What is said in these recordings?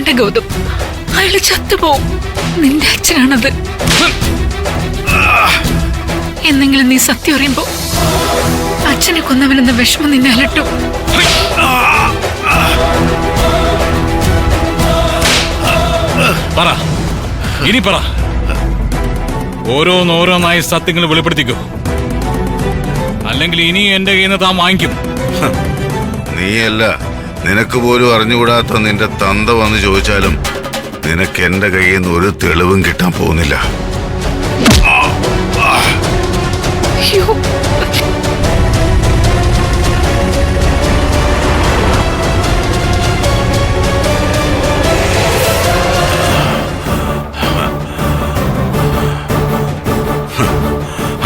വേണ്ട ഗൗതം, അയാള് ചത്തുപോവും. നിന്റെ അച്ഛനാണത്. എന്നെങ്കിലും നീ സത്യം അറിയുമ്പോ അച്ഛനെ കൊന്നവനെന്ന വിഷമം നിന്നെ അലട്ടും. പറ, ഇനി പറ. ഓരോന്നോരോന്നായി സത്യങ്ങൾ വെളിപ്പെടുത്തിക്കോ, അല്ലെങ്കിൽ ഇനി എന്റെ കയ്യിൽ നിന്ന് താൻ വാങ്ങിക്കും. നീയല്ല, നിനക്ക് പോലും അറിഞ്ഞുകൂടാത്ത നിന്റെ തന്ത വന്ന് ചോദിച്ചാലും നിനക്ക് എന്റെ കയ്യിൽ നിന്ന് ഒരു തെളിവും കിട്ടാൻ പോകുന്നില്ല.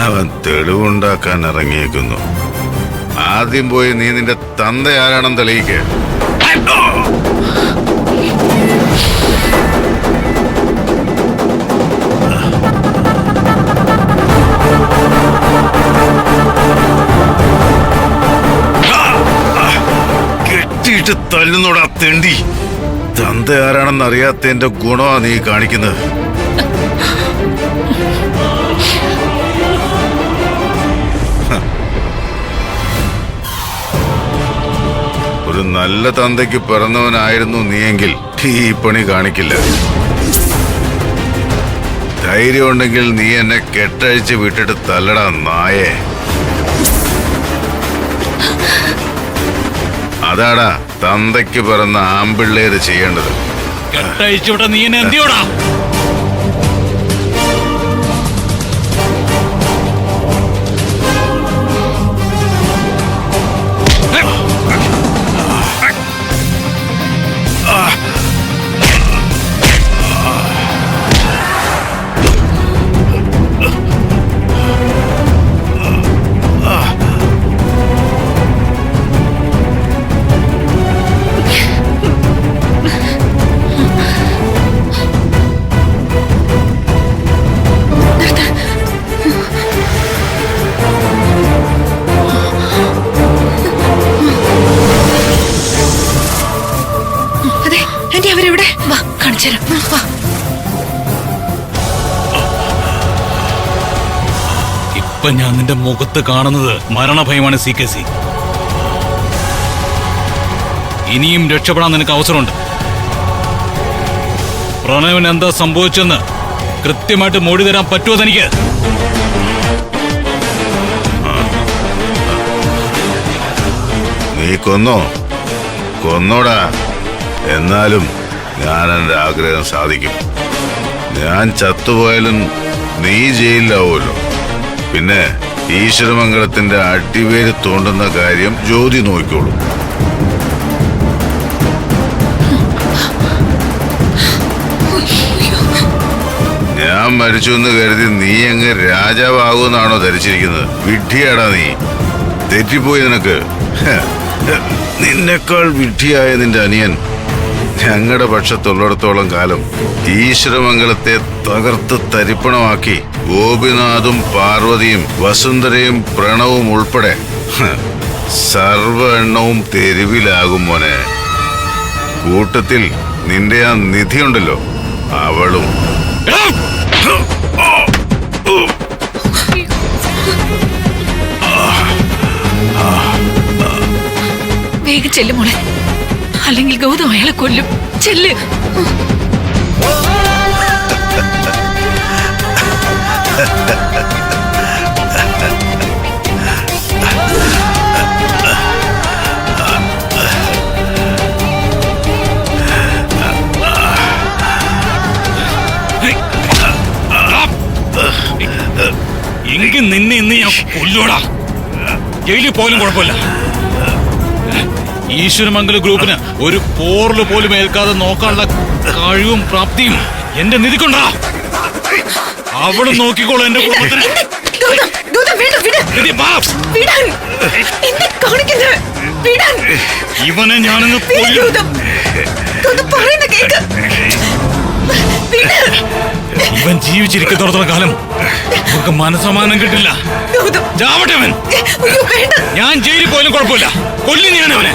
അവൻ തെളിവുണ്ടാക്കാൻ ഇറങ്ങിയേക്കുന്നു. ആദ്യം പോയി നീ നിന്റെ തന്ത ആരാണെന്ന് തെളിയിക്കേ. കെട്ടിയിട്ട് തല്ലുന്നോടാ തെണ്ടി. തന്ത ആരാണെന്ന് അറിയാത്തതിന്റെ ഗുണമാ നീ കാണിക്കുന്നത്. ഒരു നല്ല തന്തയ്ക്ക് പിറന്നവനായിരുന്നു നീയെങ്കിൽ ഈ പണി കാണിക്കില്ല. ധൈര്യം ഉണ്ടെങ്കിൽ നീ എന്നെ കെട്ടഴിച്ച് വിട്ടിട്ട് തല്ലടാ നായേ. അതാടാ തന്തയ്ക്ക് പിറന്ന ആമ്പിള്ളേര് ചെയ്യേണ്ടത്. കെട്ടഴിച്ചുവിട്ട നീ എന്നെ എന്തിയോടാ? ഇപ്പൊ ഞാൻ നിന്റെ മുഖത്ത് കാണുന്നത് മരണഭയമാണ് CKC. ഇനിയും രക്ഷപ്പെടാൻ നിനക്ക് അവസരമുണ്ട്. പ്രണവിന് എന്താ സംഭവിച്ചെന്ന് കൃത്യമായിട്ട് മൊഴി തരാൻ പറ്റുമോ തനിക്ക്? നീ കൊന്നോടാ. എന്നാലും ഞാൻ എന്റെ ആഗ്രഹം സാധിക്കും. ഞാൻ ചത്തുപോയാലും നീ ജയിലിലാവുമല്ലോ. പിന്നെ ഈശ്വരമംഗലത്തിന്റെ അടിവേര് തോണ്ടുന്ന കാര്യം ജ്യോതി നോക്കിക്കോളൂ. ഞാൻ മരിച്ചു എന്ന് കരുതി നീ അങ്ങ് രാജാവാകുമെന്നാണോ ധരിച്ചിരിക്കുന്നത്? വിഡ്ഢിയാടാ നീ. തെറ്റിപ്പോയി നിനക്ക്. നിന്നെക്കാൾ വിഡ്ഢിയായ നിന്റെ അനിയൻ ഞങ്ങളുടെ പക്ഷത്തുള്ളിടത്തോളം കാലം ഈശ്വരമംഗലത്തെ തകർത്ത് തരിപ്പണമാക്കി ഗോപിനാഥും പാർവതിയും വസുന്ധരയും പ്രണവും ഉൾപ്പെടെ സർവ എണ്ണവും തെരുവിലാകും മോനെ. കൂട്ടത്തിൽ നിന്റെ ആ നിധിയുണ്ടല്ലോ, അവളും. വേഗം ചെല്ലു മോളെ, അല്ലെങ്കിൽ ഗൗതം അയാളെ കൊല്ലും. ചെല്ല്. എങ്കിൽ നിന്നെ ഇന്ന് ഞാൻ കൊല്ലൂടാ. ജയിലിൽ പോലും കുഴപ്പമില്ല. ഈശ്വരമംഗല ഗ്രൂപ്പിന് ഒരു പോറില് പോലും ഏൽക്കാതെ നോക്കാനുള്ള കഴിവും പ്രാപ്തിയും എന്റെ നിധിക്കൊണ്ടാ. അവളും നോക്കിക്കോളൂ എന്റെ കുടുംബത്തിന്. ഇവനെ ഞാനങ്ങ് കൊല്ലും. ഇവൻ ജീവിച്ചിരിക്കുന്നിടത്തോളം കാലം നമുക്ക് മനസ്സമാനം കിട്ടില്ല. ചാവട്ടെ അവൻ. ഞാൻ ജയിലിൽ പോലും കുഴപ്പമില്ല. കൊല്ലും ഞാൻ അവനെ.